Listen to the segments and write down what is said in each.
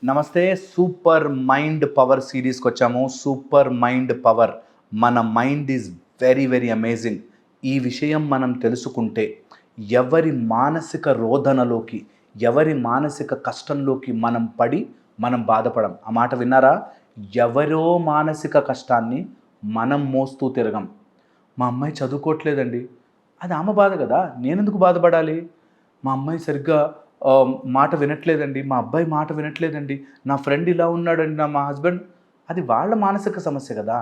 నమస్తే. Super mind power సిరీస్కి వచ్చాము. Super mind power. మన mind is very very amazing. ఈ విషయం మనం తెలుసుకుంటే ఎవరి మానసిక రోదనలోకి, ఎవరి మానసిక కష్టంలోకి మనం బాధపడం. ఆ మాట విన్నారా? ఎవరో మానసిక కష్టాన్ని మనం మోస్తూ తిరగం. మా అమ్మాయి చదువుకోవట్లేదండి, అది ఆమె బాధ కదా, నేనెందుకు బాధపడాలి? మా అమ్మాయి సరిగ్గా మాట వినట్లేదండి, మా అబ్బాయి మాట వినట్లేదండి, నా ఫ్రెండ్ ఇలా ఉన్నాడండి, మా హస్బెండ్, అది వాళ్ళ మానసిక సమస్య కదా,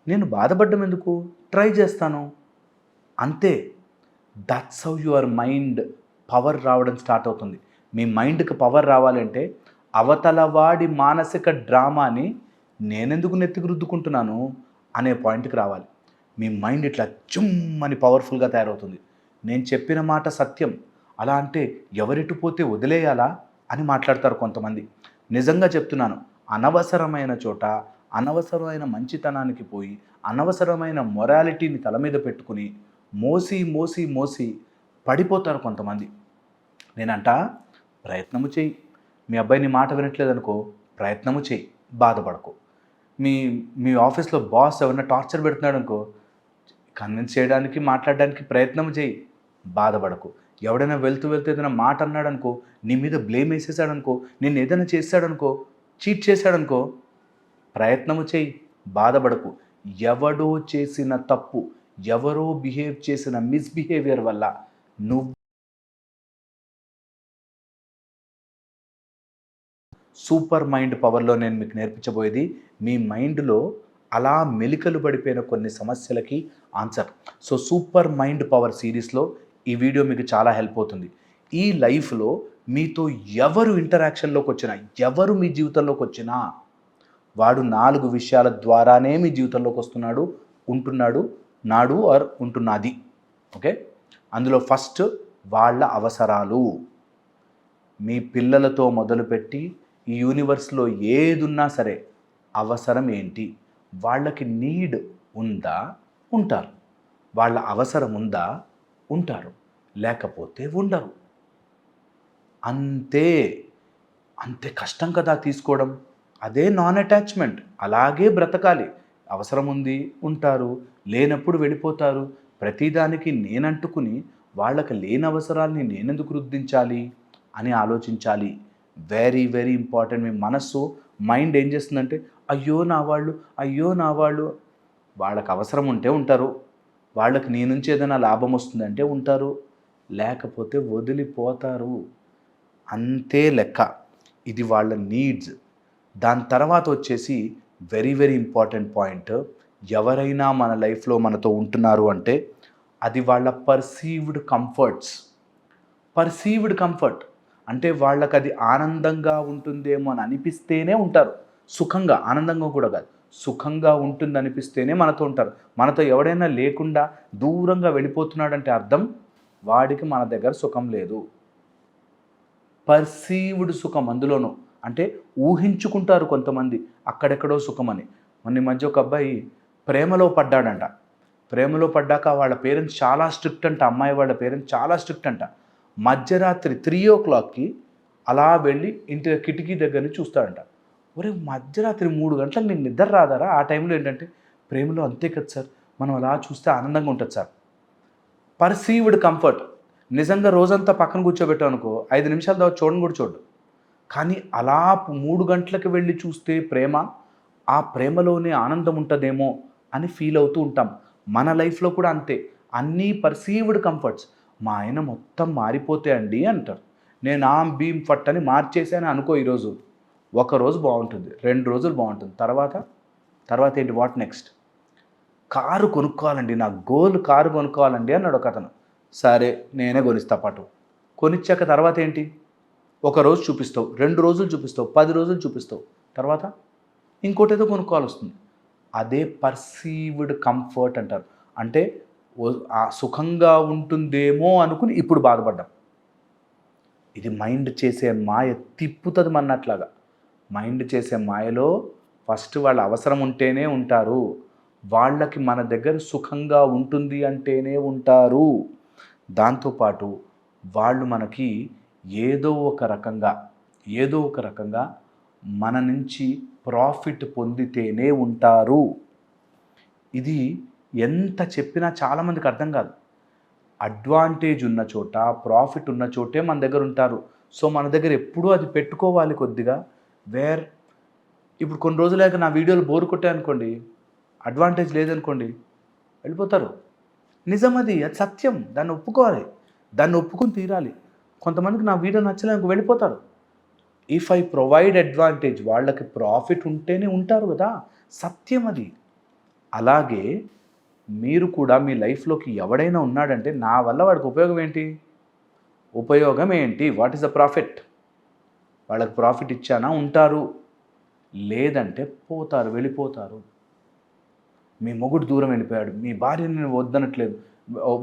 నేను బాధపడడం ఎందుకు? ట్రై చేస్తాను అంతే. That's how your mind power రావడం స్టార్ట్ అవుతుంది. మీ మైండ్కి పవర్ రావాలంటే అవతల వాడి మానసిక డ్రామాని నేనెందుకు నెత్తికి రుద్దుకుంటున్నాను అనే పాయింట్కి రావాలి. మీ మైండ్ ఇట్లా జుమ్మని పవర్ఫుల్గా తయారవుతుంది. నేను చెప్పిన మాట సత్యం, అలా అంటే ఎవరెటు పోతే వదిలేయాలా అని మాట్లాడతారు కొంతమంది. నిజంగా చెప్తున్నాను, అనవసరమైన చోట అనవసరమైన మంచితనానికి పోయి అనవసరమైన మొరాలిటీని తల మీద పెట్టుకుని మోసి మోసి మోసి పడిపోతారు కొంతమంది. నేనంట, ప్రయత్నము చేయి. మీ అబ్బాయిని మాట వినట్లేదనుకో, ప్రయత్నము చేయి, బాధపడకు. మీ మీ ఆఫీస్లో బాస్ ఎవరైనా టార్చర్ పెడుతున్నాడు అనుకో, కన్విన్స్ చేయడానికి మాట్లాడడానికి ప్రయత్నం చేయి, బాధపడకు. ఎవడైనా వెళ్తూ ఏదైనా మాట అన్నాడనుకో, నీ మీద బ్లేమ్ వేసేసాడనుకో, నిన్ను ఏదైనా చేశాడనుకో, చీట్ చేశాడనుకో, ప్రయత్నము చేయి, బాధపడకు. ఎవడో చేసిన తప్పు, ఎవరో బిహేవ్ చేసిన మిస్బిహేవియర్ వల్ల నువ్వు సూపర్ మైండ్ పవర్లో నేను మీకు నేర్పించబోయేది మీ మైండ్లో అలా మెలికలు పడిపోయిన కొన్ని సమస్యలకి answer. So super mind power సిరీస్లో ఈ వీడియో మీకు చాలా హెల్ప్ అవుతుంది. ఈ లైఫ్లో మీతో ఎవరు ఇంటరాక్షన్లోకి వచ్చినా, ఎవరు మీ జీవితంలోకి వచ్చినా, వాడు 4 విషయాల ద్వారానే మీ జీవితంలోకి వస్తున్నాడు, ఉంటున్నాడు, నాడు ఆర్ ఉంటున్నది. ఓకే, అందులో ఫస్ట్ వాళ్ళ అవసరాలు. మీ పిల్లలతో మొదలుపెట్టి ఈ యూనివర్స్లో ఏదున్నా సరే అవసరం ఏంటి? వాళ్ళకి నీడ్ ఉందా? ఉంటారు. వాళ్ళ అవసరం ఉందా? ఉంటారు. లేకపోతే ఉండరు. అంతే. అంతే కష్టం కదా తీసుకోవడం. అదే నాన్ అటాచ్మెంట్. అలాగే బ్రతకాలి. అవసరం ఉంది, ఉంటారు, లేనప్పుడు వెళ్ళిపోతారు. ప్రతిదానికి నేనంటుకుని వాళ్ళకి లేని అవసరాల్ని నేనెందుకు రుద్దించాలి అని ఆలోచించాలి. Very very important. మీ మనస్సు, మైండ్ ఏం చేస్తుందంటే, అయ్యో నా వాళ్ళు, అయ్యో నా వాళ్ళు. వాళ్ళకి అవసరం ఉంటే ఉంటారు, వాళ్ళకి నీ నుంచి ఏదైనా లాభం వస్తుందంటే ఉంటారు, లేకపోతే వదిలిపోతారు. అంతే లెక్క. ఇది వాళ్ళ నీడ్స్. దాని తర్వాత వచ్చేసి వెరీ వెరీ ఇంపార్టెంట్ పాయింట్, ఎవరైనా మన లైఫ్లో మనతో ఉంటున్నారు అంటే అది వాళ్ళ పర్సీవ్డ్ కంఫర్ట్స్. పర్సీవ్డ్ కంఫర్ట్ అంటే వాళ్ళకి అది ఆనందంగా ఉంటుందేమో అని అనిపిస్తేనే ఉంటారు. సుఖంగా, ఆనందంగా కూడా కాదు, సుఖంగా ఉంటుంది అనిపిస్తేనే మనతో ఉంటారు. మనతో ఎవడైనా లేకుండా దూరంగా వెళ్ళిపోతున్నాడంటే అర్థం వాడికి మన దగ్గర సుఖం లేదు. పర్సీవ్డ్ సుఖం అందులోనూ. అంటే ఊహించుకుంటారు కొంతమంది అక్కడెక్కడో సుఖమని. మొన్న ఈ మధ్య ఒక అబ్బాయి ప్రేమలో పడ్డాడంట. ప్రేమలో పడ్డాక వాళ్ళ పేరెంట్స్ చాలా స్ట్రిక్ట్ అంట. అమ్మాయి వాళ్ళ పేరెంట్స్ చాలా స్ట్రిక్ట్ అంట. మధ్యరాత్రి 3 అలా వెళ్ళి ఇంటి కిటికీ దగ్గర నుంచి చూస్తాడంట. ఒరే, మధ్యరాత్రి 3 గంటలకు నీకు నిద్ర రాదారా? ఆ టైంలో ఏంటంటే, ప్రేమలో అంతే కదా సార్, మనం అలా చూస్తే ఆనందంగా ఉంటుంది సార్. Perceived comfort. నిజంగా రోజంతా పక్కన కూర్చోబెట్టాం అనుకో, 5 నిమిషాల తర్వాత చూడను కూడా చూడు. కానీ అలా 3 గంటలకు వెళ్ళి చూస్తే ప్రేమ, ఆ ప్రేమలోనే ఆనందం ఉంటుందేమో అని ఫీల్ అవుతూ ఉంటాం. మన లైఫ్లో కూడా అంతే. అన్నీ పర్సీవ్డ్ కంఫర్ట్స్. మా ఆయన మొత్తం మారిపోతే అండి అంటారు. నేను ఆమ్ బీమ్ ఫట్ అని మార్చేసాను అనుకో. ఈరోజు ఒకరోజు బాగుంటుంది, 2 రోజులు బాగుంటుంది, తర్వాత ఏంటి? What next? కారు కొనుక్కోవాలండి, నా గోల్ కారు కొనుక్కోవాలండి అన్నాడు ఒక అతను. సరే, నేనే కొనిస్తా పాటు. కొనిచ్చాక తర్వాత ఏంటి? ఒకరోజు చూపిస్తావు, 2 రోజులు చూపిస్తావు, 10 రోజులు చూపిస్తావు, తర్వాత ఇంకోటేదో కొనుక్కోవాలి వస్తుంది. అదే పర్సీవ్డ్ కంఫర్ట్ అంటారు. అంటే సుఖంగా ఉంటుందేమో అనుకుని ఇప్పుడు బాధపడ్డాం. ఇది మైండ్ చేసే మాయ, తిప్పుతుంది మన్నట్లాగా. మైండ్ చేసే మాయలో ఫస్ట్ వాళ్ళ అవసరం ఉంటేనే ఉంటారు, వాళ్ళకి మన దగ్గర సుఖంగా ఉంటుంది అంటేనే ఉంటారు. దాంతోపాటు వాళ్ళు మనకి ఏదో ఒక రకంగా మన నుంచి ప్రాఫిట్ పొందితేనే ఉంటారు. ఇది ఎంత చెప్పినా చాలామందికి అర్థం కాదు. అడ్వాంటేజ్ ఉన్న చోట, ప్రాఫిట్ ఉన్న చోటే మన దగ్గర ఉంటారు. సో మన దగ్గర ఎప్పుడూ అది పెట్టుకోవాలి కొద్దిగా. ఇప్పుడు కొన్ని రోజులైతే నా వీడియోలు బోర్ కొట్టాయనుకోండి, అడ్వాంటేజ్ లేదనుకోండి, వెళ్ళిపోతారు. నిజం అది సత్యం. దాన్ని ఒప్పుకోవాలి, దాన్ని ఒప్పుకొని తీరాలి. కొంతమందికి నా వీడియో నచ్చలేదు వెళ్ళిపోతారు. ఇఫ్ ఐ ప్రొవైడ్ అడ్వాంటేజ్, వాళ్ళకి ప్రాఫిట్ ఉంటేనే ఉంటారు కదా, సత్యం అది. అలాగే మీరు కూడా మీ లైఫ్లోకి ఎవడైనా ఉన్నాడంటే నా వల్ల వాడికి ఉపయోగం ఏంటి? What is the profit? వాళ్ళకి ప్రాఫిట్ ఇచ్చానా ఉంటారు, లేదంటే పోతారు, వెళ్ళిపోతారు. మీ మొగుడు దూరం వెళ్ళిపోయాడు, మీ భార్య నేను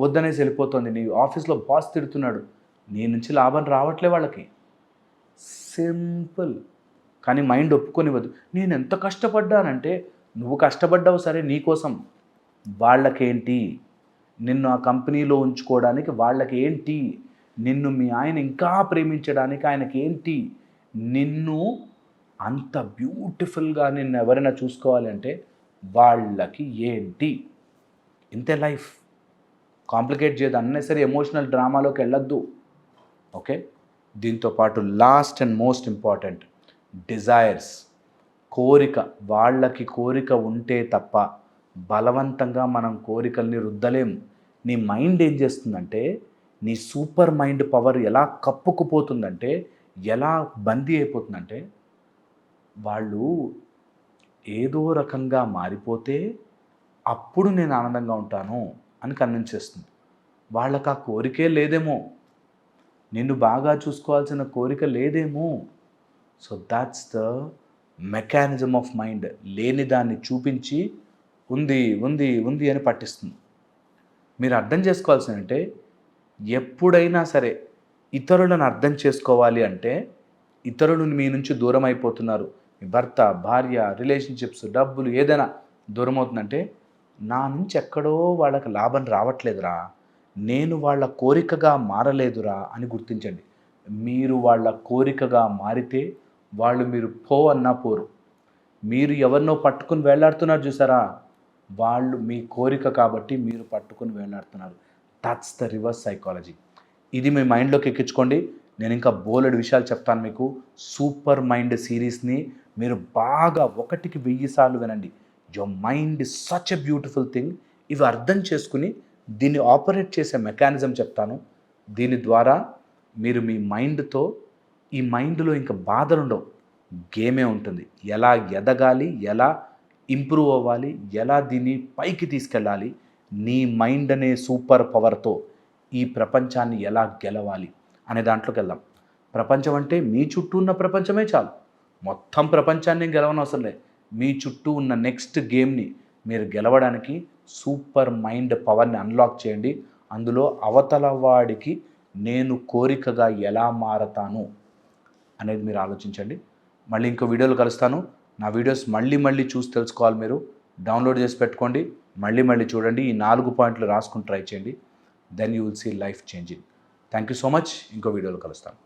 వద్దనేసి వెళ్ళిపోతుంది, నీ ఆఫీస్లో బాస్ తిడుతున్నాడు, నీ నుంచి లాభం రావట్లే వాళ్ళకి. సింపుల్. కానీ మైండ్ ఒప్పుకొనివ్వదు. నేను ఎంత కష్టపడ్డానంటే, నువ్వు కష్టపడ్డావు సరే నీకోసం, వాళ్ళకేంటి? నిన్ను ఆ కంపెనీలో ఉంచుకోవడానికి వాళ్ళకి ఏంటి? నిన్ను మీ ఆయన ఇంకా ప్రేమించడానికి ఆయనకి ఏంటి? నిన్ను అంత బ్యూటిఫుల్గా నిన్ను ఎవరైనా చూసుకోవాలి అంటే వాళ్ళకి ఏంటి? ఇంతే లైఫ్. కాంప్లికేట్ చేయదు, అన్నెసరీ ఎమోషనల్ డ్రామాలోకి వెళ్ళొద్దు. ఓకే. దీంతోపాటు last and most important, desires, కోరిక. వాళ్ళకి కోరిక ఉంటే తప్ప బలవంతంగా మనం కోరికల్ని రుద్దలేం. నీ మైండ్ ఏం చేస్తుందంటే, నీ సూపర్ మైండ్ పవర్ ఎలా కప్పుకుపోతుందంటే, ఎలా బందీ అయిపోతుందంటే, వాళ్ళు ఏదో రకంగా మారిపోతే అప్పుడు నేను ఆనందంగా ఉంటాను అని కన్విన్స్ చేస్తుంది. వాళ్ళకి ఆ కోరికే లేదేమో, నిన్ను బాగా చూసుకోవాల్సిన కోరిక లేదేమో. So that's the mechanism of mind. లేని దాన్ని చూపించి ఉంది ఉంది ఉంది అని పట్టిస్తుంది. మీరు అర్థం చేసుకోవాల్సిందంటే, ఎప్పుడైనా సరే ఇతరులను అర్థం చేసుకోవాలి అంటే, ఇతరులు మీ నుంచి దూరం అయిపోతున్నారు, మీ భర్త, భార్య, రిలేషన్షిప్స్, డబ్బులు ఏదైనా దూరం అవుతుందంటే, నా నుంచి ఎక్కడో వాళ్ళకి లాభం రావట్లేదురా, నేను వాళ్ళ కోరికగా మారలేదురా అని గుర్తించండి. మీరు వాళ్ళ కోరికగా మారితే వాళ్ళు మీరు పో అన్నా పోరు. మీరు ఎవరినో పట్టుకుని వేలాడుతున్నారు చూసారా, వాళ్ళు మీ కోరిక కాబట్టి మీరు పట్టుకుని వేలాడుతున్నారు. That's the reverse psychology. ఇది మీ మైండ్లోకి ఎక్కించుకోండి. నేను ఇంకా బోలెడు విషయాలు చెప్తాను మీకు. సూపర్ మైండ్ సిరీస్ని మీరు బాగా 1కి 1000 సార్లు వినండి. Your mind is such a beautiful thing. ఇవి అర్థం చేసుకుని దీన్ని ఆపరేట్ చేసే మెకానిజం చెప్తాను. దీని ద్వారా మీరు మీ మైండ్తో, ఈ మైండ్లో ఇంకా బాధలు ఉండవు, గేమే ఉంటుంది. ఎలా ఎదగాలి, ఎలా ఇంప్రూవ్ అవ్వాలి, ఎలా దీన్ని పైకి తీసుకెళ్ళాలి, నీ మైండ్ అనే సూపర్ పవర్తో ఈ ప్రపంచాన్ని ఎలా గెలవాలి అనే దాంట్లోకి వెళ్దాం. ప్రపంచం అంటే మీ చుట్టూ ఉన్న ప్రపంచమే చాలు. మొత్తం ప్రపంచాన్ని గెలవనవసరం లేదు. మీ చుట్టూ ఉన్న నెక్స్ట్ గేమ్ని మీరు గెలవడానికి సూపర్ మైండ్ పవర్ని అన్లాక్ చేయండి. అందులో అవతల వాడికి నేను కోరికగా ఎలా మారతాను అనేది మీరు ఆలోచించండి. మళ్ళీ ఇంకో వీడియోలో కలుస్తాను. నా వీడియోస్ మళ్ళీ చూసి తెలుసుకోవాలి మీరు. డౌన్లోడ్ చేసి పెట్టుకోండి, మళ్ళీ చూడండి. ఈ 4 పాయింట్లు రాసుకుని ట్రై చేయండి. Then you will see life changing. Thank you so much. ఇంకో వీడియోలో కలుస్తాను.